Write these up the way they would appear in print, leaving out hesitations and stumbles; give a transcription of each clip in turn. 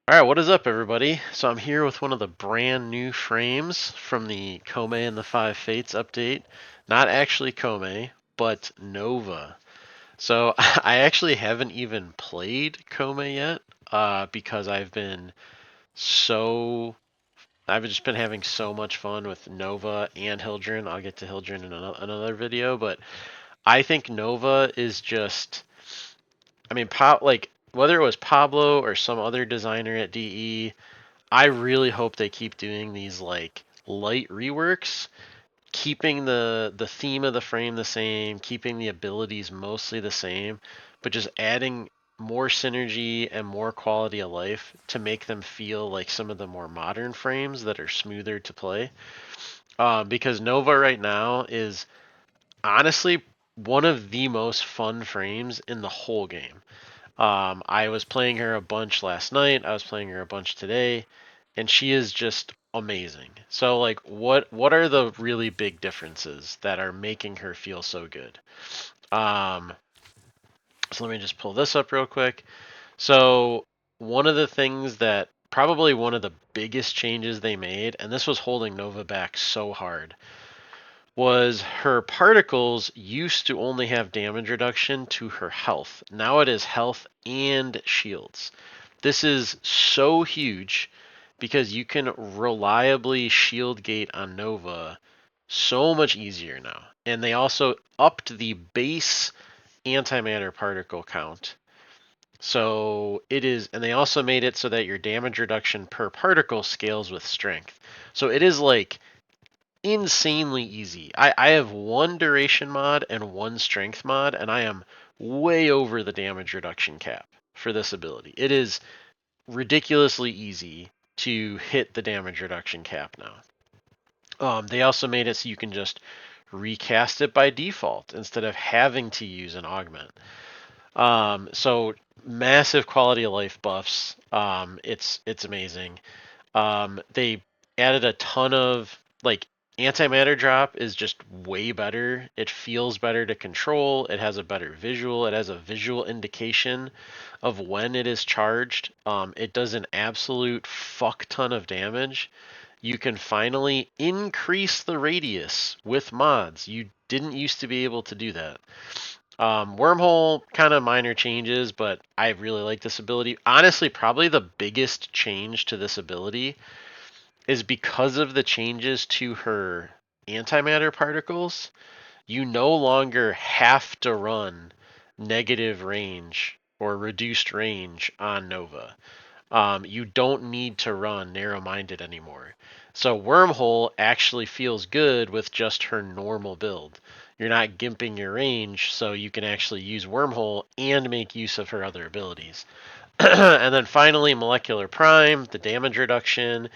Alright, what is up everybody? So I'm here with one of the brand new frames from the Kome and the Five Fates update. Not actually Kome, but Nova. So I actually haven't even played Kome yet, because I've just been having so much fun with Nova and Hildren. I'll get to Hildren in another video, but I think Nova is just, like whether it was Pablo or some other designer at DE, I really hope they keep doing these like light reworks, keeping the theme of the frame the same, keeping the abilities mostly the same, but just adding more synergy and more quality of life to make them feel like some of the more modern frames that are smoother to play. Because Nova right now is honestly one of the most fun frames in the whole game. I was playing her a bunch last night. I was playing her a bunch today, and she is just amazing. So, like, what are the really big differences that are making her feel so good? Um, so let me just pull this up real quick. So one of the things that probably one of the biggest changes they made, and this was holding Nova back so hard, was her particles used to only have damage reduction to her health. Now it is health and shields. This is so huge because you can reliably shield gate on Nova so much easier now. And they also upped the base antimatter particle count. So it is, and they also made it so that your damage reduction per particle scales with strength. So it is like insanely easy. I have one duration mod and one strength mod, and I am way over the damage reduction cap for this ability. It is ridiculously easy to hit the damage reduction cap now. They also made it so you can just recast it by default instead of having to use an augment. So massive quality of life buffs. It's amazing. They added a ton of like antimatter drop is just way better. It feels better to control. It has a better visual. It has a visual indication of when it is charged. It does an absolute fuck ton of damage. You can finally increase the radius with mods. You didn't used to be able to do that. Wormhole, kind of minor changes, but I really like this ability. Honestly, probably the biggest change to this ability is because of the changes to her antimatter particles. You no longer have to run negative range or reduced range on Nova. You don't need to run narrow minded anymore. So Wormhole actually feels good with just her normal build. You're not gimping your range, so you can actually use Wormhole and make use of her other abilities. And then finally, Molecular Prime, the damage reduction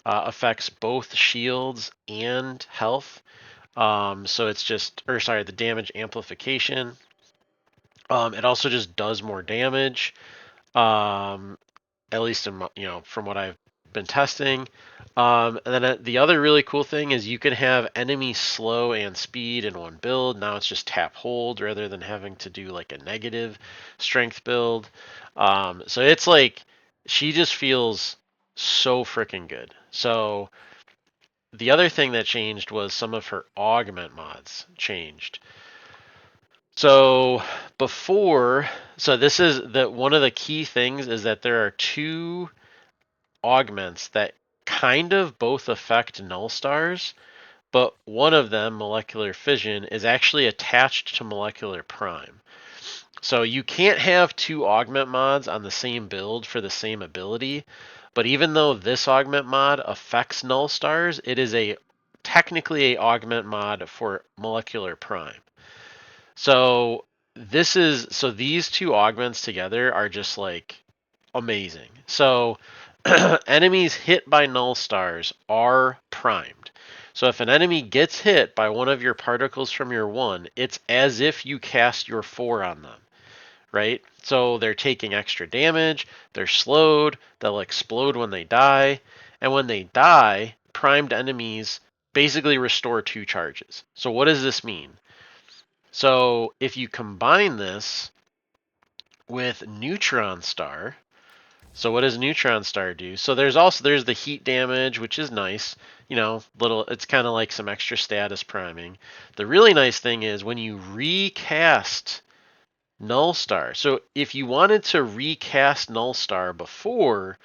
affects both shields and health. So it's just, or sorry, the damage amplification. It also just does more damage. Um, at least in from what I've been testing. And then the other really cool thing is you can have enemy slow and speed in one build. Now it's just tap hold rather than having to do like a negative strength build. So it's like she just feels so freaking good. So the other thing that changed was some of her augment mods changed. So before, so this is the one of the key things is that there are two augments that kind of both affect null stars, but one of them, molecular fission, is actually attached to molecular prime. So you can't have two augment mods on the same build for the same ability, but even though this augment mod affects null stars, it is a technically a augment mod for molecular prime. So these two augments together are just like amazing. So enemies hit by null stars are primed. So if an enemy gets hit by one of your particles from your one, it's as if you cast your four on them, right? So they're taking extra damage, they're slowed, they'll explode when they die, and when they die, primed enemies basically restore two charges. So what does this mean? So if you combine this with Neutron Star, So what does Neutron Star do? So there's the heat damage, which is nice. You know, little it's kind of like some extra status priming. The really nice thing is when you recast Null Star. So if you wanted to recast Null Star before,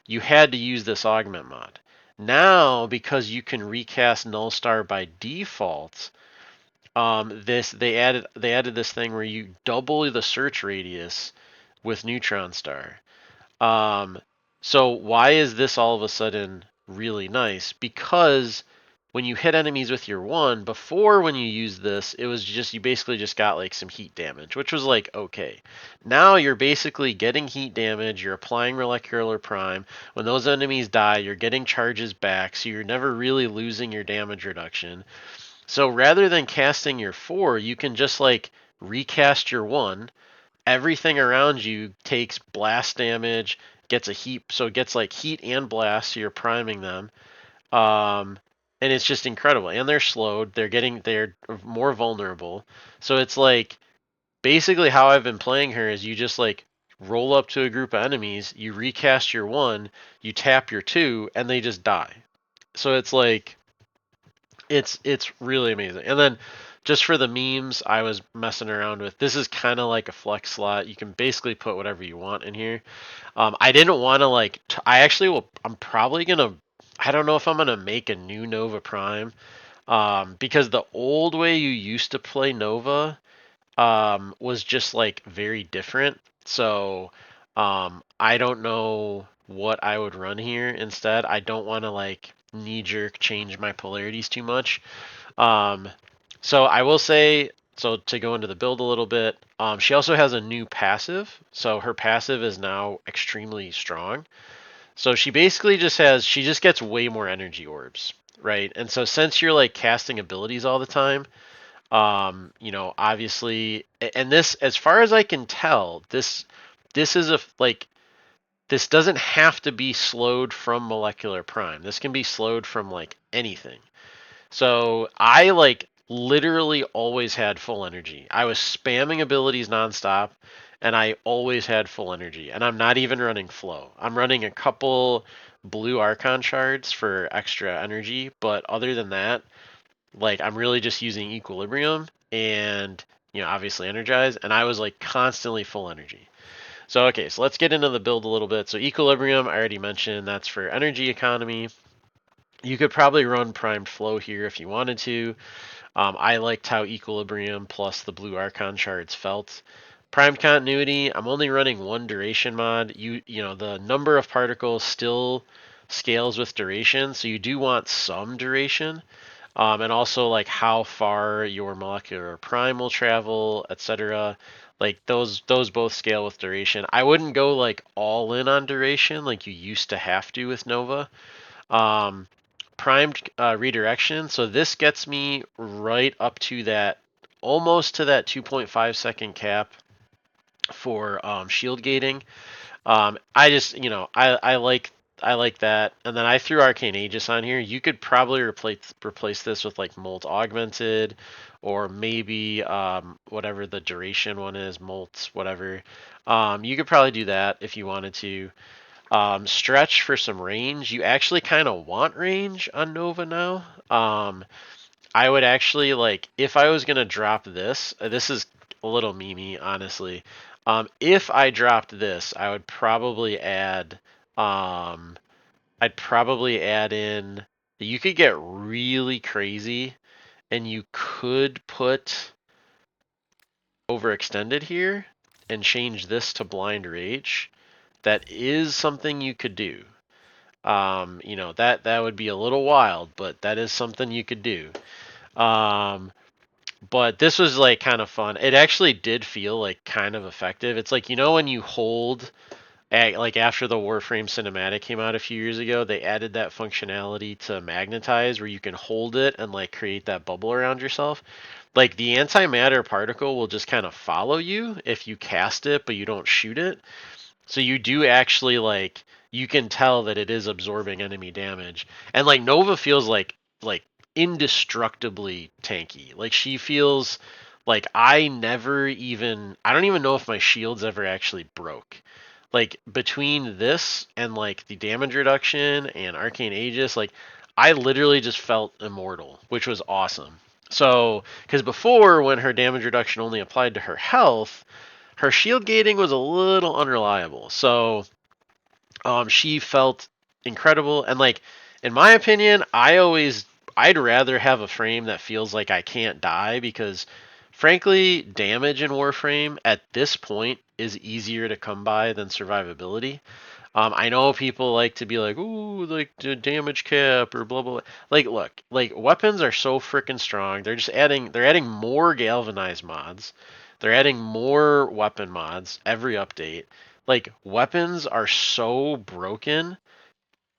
you had to use this augment mod. Now, because you can recast Null Star by default, this they added this thing where you double the search radius with Neutron Star. Um, so why is this all of a sudden really nice? Because when you hit enemies with your one, before when you used this, it was just you basically just got like some heat damage, which was like okay. Now you're basically getting heat damage, you're applying molecular prime. When those enemies die, you're getting charges back, so you're never really losing your damage reduction. So rather than casting your four, you can just like recast your one. Everything around you takes blast damage, gets a heat, so it gets like heat and blast, so you're priming them. Um, and it's just incredible. And they're slowed. They're more vulnerable. So it's like basically how I've been playing her is you just like roll up to a group of enemies, you recast your one, you tap your two, and they just die. So it's like it's really amazing. And then just for the memes, I was messing around with this is kind of like a flex slot. You can basically put whatever you want in here. I didn't want to like. I actually will. I'm probably gonna. I don't know if I'm gonna make a new Nova Prime. Because the old way you used to play Nova was just like very different. So I don't know what I would run here instead. I don't want to like knee jerk change my polarities too much. Um, so I will say, so to go into the build a little bit, she also has a new passive. So her passive is now extremely strong. So she basically she just gets way more energy orbs, right? And so since you're like casting abilities all the time, obviously, and this, as far as I can tell, this is a like this doesn't have to be slowed from molecular prime. This can be slowed from like anything. So I like literally always had full energy. I was spamming abilities nonstop, and I always had full energy. And I'm not even running flow. I'm running a couple blue Archon shards for extra energy, but other than that, like I'm really just using equilibrium and obviously energize, and I was like constantly full energy. So okay, so let's get into the build a little bit. So equilibrium, I already mentioned that's for energy economy. You could probably run primed flow here if you wanted to. I liked how equilibrium plus the blue Archon shards felt. Primed continuity, I'm only running one duration mod. The number of particles still scales with duration, so you do want some duration. And also like how far your molecular prime will travel, etc. Like those both scale with duration. I wouldn't go like all in on duration like you used to have to with Nova. Um, Primed redirection. So this gets me right up to that, almost to that 2.5 second cap for shield gating. I just, I like that, and then I threw Arcane Aegis on here. You could probably replace this with like Molt Augmented, or maybe whatever the duration one is, Molt whatever. You could probably do that if you wanted to. Stretch for some range. You actually kind of want range on Nova now. I would actually like if I was gonna drop this. This is a little memey, honestly. If I dropped this, I would probably add. I'd probably add in. You could get really crazy, and you could put overextended here and change this to blind rage. That is something you could do. That would be a little wild, but that is something you could do. Um, but this was like kind of fun. It actually did feel like kind of effective. It's like when you hold, like after the Warframe cinematic came out a few years ago, they added that functionality to magnetize where you can hold it and like create that bubble around yourself. Like the antimatter particle will just kind of follow you if you cast it, but you don't shoot it. So you do actually like you can tell that it is absorbing enemy damage. And like Nova feels like indestructibly tanky. Like she feels like I don't even know if my shields ever actually broke. like between this and like the damage reduction and Arcane Aegis, like I literally just felt immortal, which was awesome. So, because before when her damage reduction only applied to her health, her shield gating was a little unreliable. So, she felt incredible, and like in my opinion, I'd rather have a frame that feels like I can't die because frankly, damage in Warframe at this point is easier to come by than survivability. I know people like to be like, "Ooh, like the damage cap or blah blah." Blah. Like, look, like weapons are so freaking strong. They're adding more galvanized mods. They're adding more weapon mods every update. Like weapons are so broken,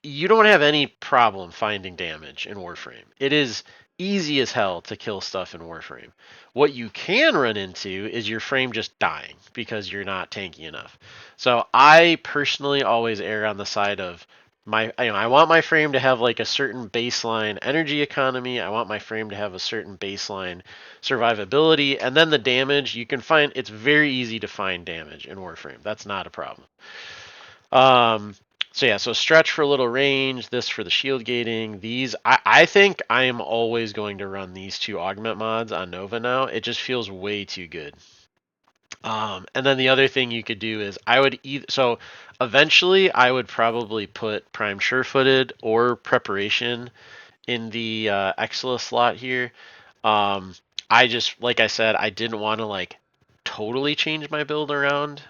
you don't have any problem finding damage in Warframe. It is easy as hell to kill stuff in Warframe. What you can run into is your frame just dying because you're not tanky enough. So I personally always err on the side of I want my frame to have like a certain baseline energy economy. I want my frame to have a certain baseline survivability, and then the damage you can find. It's very easy to find damage in Warframe. That's not a problem. Um, so yeah, so stretch for a little range, this for the shield gating. I think I am always going to run these two augment mods on Nova now. It just feels way too good. And then the other thing you could do is I would either so eventually I would probably put Prime Sure-footed or Preparation in the Exila slot here. I just like I said, I didn't want to like totally change my build around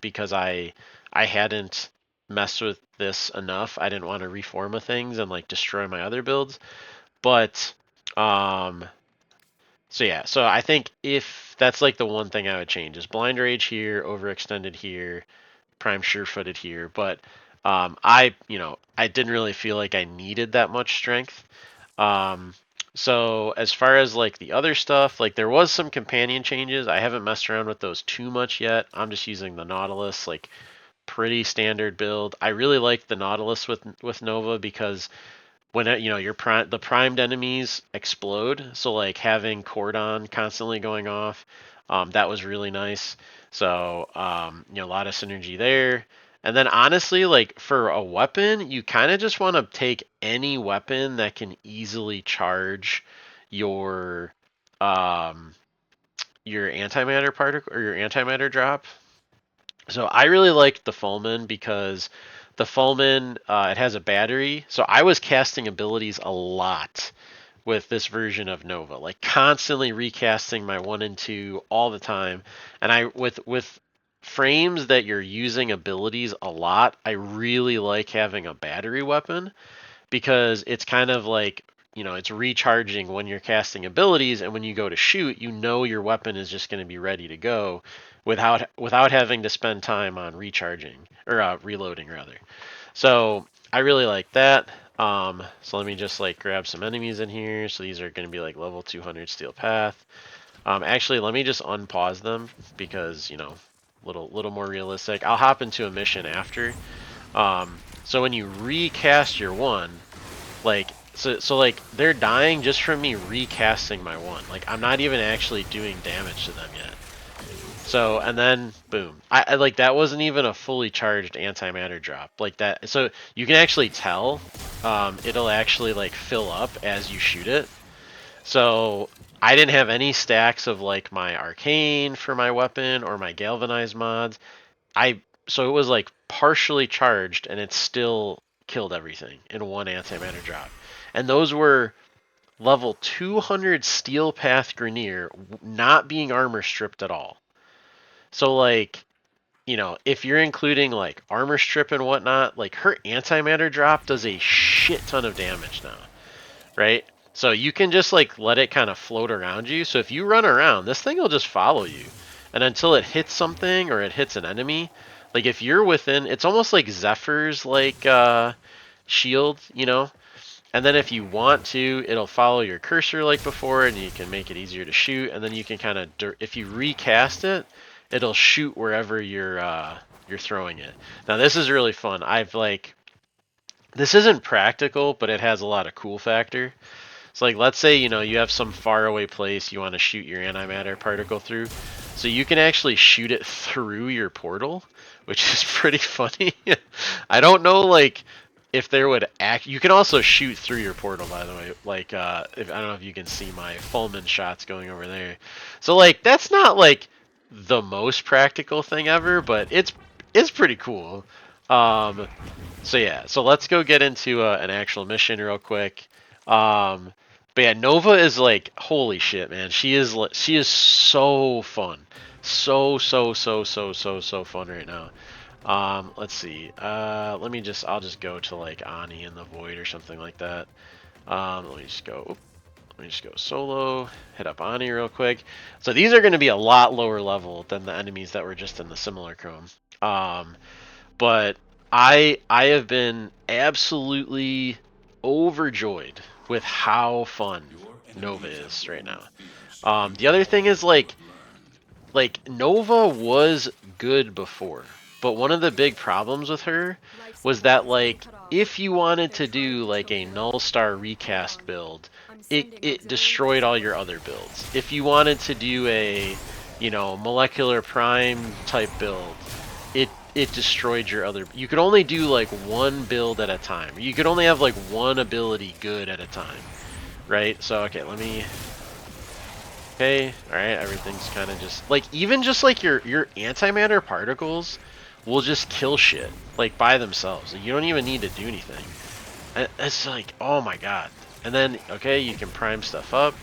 because I hadn't messed with this enough. I didn't want to reform of things and like destroy my other builds. But um, so yeah, so I think if that's like the one thing I would change is blind rage here, overextended here, prime sure-footed here. But I didn't really feel like I needed that much strength. Um, so as far as like the other stuff, like there was some companion changes. I haven't messed around with those too much yet. I'm just using the Nautilus, like pretty standard build. I really like the Nautilus with Nova because when the primed enemies explode, so like having Cordon constantly going off, that was really nice. So a lot of synergy there. And then honestly, like for a weapon, you kind of just want to take any weapon that can easily charge your um, your antimatter particle or your antimatter drop. So I really liked the Fulmin because the Fulmin it has a battery. So I was casting abilities a lot with this version of Nova, like constantly recasting my 1 and 2 all the time. And I with frames that you're using abilities a lot, I really like having a battery weapon because it's kind of like it's recharging when you're casting abilities, and when you go to shoot, your weapon is just going to be ready to go without having to spend time on recharging or reloading rather. So I really like that. So let me just like grab some enemies in here. So these are going to be like level 200 steel path. Actually, let me just unpause them because little more realistic. I'll hop into a mission after. So when you recast your one, like so like they're dying just from me recasting my one. Like I'm not even actually doing damage to them yet. So and then boom. I like that wasn't even a fully charged antimatter drop. Like that so you can actually tell it'll actually like fill up as you shoot it. So I didn't have any stacks of like my arcane for my weapon or my galvanized mods. I so it was like partially charged and it still killed everything in one antimatter drop. And those were level 200 steel path Grineer not being armor stripped at all. So like, if you're including like armor strip and whatnot, like her antimatter drop does a shit ton of damage now, right? So you can just like let it kind of float around you. So if you run around, this thing will just follow you. And until it hits something or it hits an enemy, like if you're within, it's almost like Zephyr's like shield, and then if you want to, it'll follow your cursor like before, and you can make it easier to shoot. And then you can kind of, if you recast it, it'll shoot wherever you're throwing it. Now this is really fun. This isn't practical, but it has a lot of cool factor. So like let's say you have some faraway place you want to shoot your antimatter particle through. So you can actually shoot it through your portal, which is pretty funny. I don't know, like, if there would act. You can also shoot through your portal, by the way. Like, if I don't know if you can see my Fulmin shots going over there. So, like, that's not like the most practical thing ever, but it's pretty cool. Um, so yeah, so let's go get into an actual mission real quick. Um, but yeah, Nova is like holy shit, man. She is so fun, so fun right now. Let's see. I'll just go to like Ani in the Void or something like that. Let me just go. Let me just go solo. Hit up Ani real quick. So these are going to be a lot lower level than the enemies that were just in the Simulacrum. But I have been absolutely overjoyed with how fun Nova is right now. The other thing is like Nova was good before, but one of the big problems with her was that like if you wanted to do like a Null Star recast build, it destroyed all your other builds. If you wanted to do a molecular prime type build, it destroyed your other. You could only do like one build at a time. You could only have like one ability good at a time, right? So okay, let me. Okay, all right, everything's kind of just like even just like your antimatter particles will just kill shit like by themselves. Like, you don't even need to do anything. It's like oh my god. And then okay, you can prime stuff up.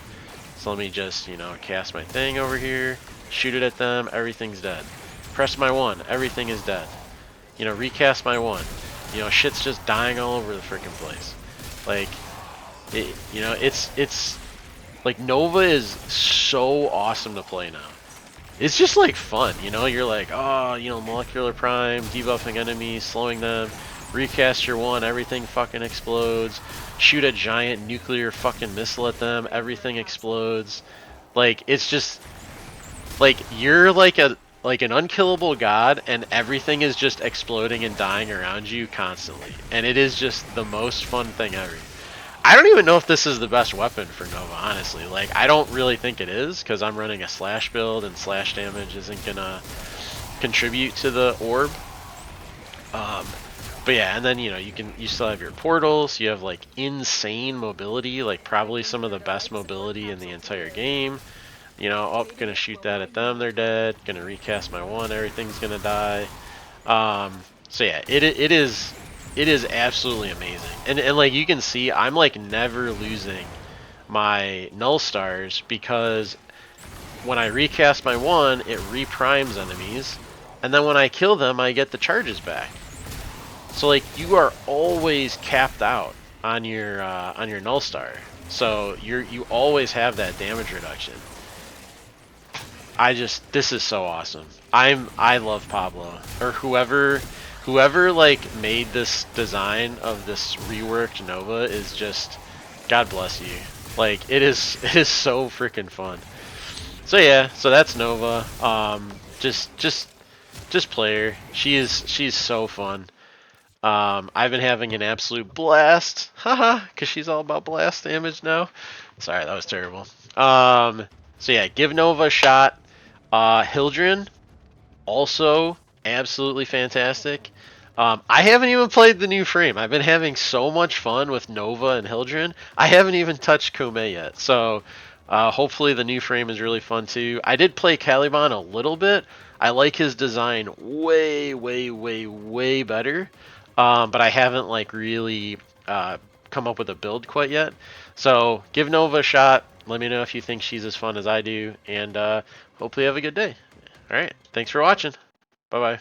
So let me just cast my thing over here, shoot it at them. Everything's dead. Press my one. Everything is dead. Recast my one. Shit's just dying all over the freaking place. Like, it's like Nova is so awesome to play now. It's just like fun, You're like, oh, molecular prime, debuffing enemies, slowing them. Recast your one, everything fucking explodes. Shoot a giant nuclear fucking missile at them, everything explodes. Like, it's just like you're like an unkillable god and everything is just exploding and dying around you constantly. And it is just the most fun thing ever. I don't even know if this is the best weapon for Nova, honestly. Like, I don't really think it is, because I'm running a slash build, and slash damage isn't gonna contribute to the orb. But yeah, and then you still have your portals. You have like insane mobility, like probably some of the best mobility in the entire game. Oh, gonna shoot that at them, they're dead. Gonna recast my one, everything's gonna die. So yeah, it is absolutely amazing. And like you can see, I'm like never losing my null stars because when I recast my one, it reprimes enemies, and then when I kill them, I get the charges back. So like you are always capped out on your null star. So you always have that damage reduction. This is so awesome. I love Pablo or whoever like made this design of this reworked Nova is just God bless you. Like it is so freaking fun. So yeah, so that's Nova. Just play her. She's so fun. I've been having an absolute blast, haha, because she's all about blast damage now. Sorry, that was terrible. So yeah, give Nova a shot. Hildren, also absolutely fantastic. I haven't even played the new frame. I've been having so much fun with Nova and Hildren. I haven't even touched Kome yet. So hopefully the new frame is really fun too. I did play Caliban a little bit. I like his design way better. But I haven't like really come up with a build quite yet. So give Nova a shot. Let me know if you think she's as fun as I do. And hopefully you have a good day. All right. Thanks for watching. Bye-bye.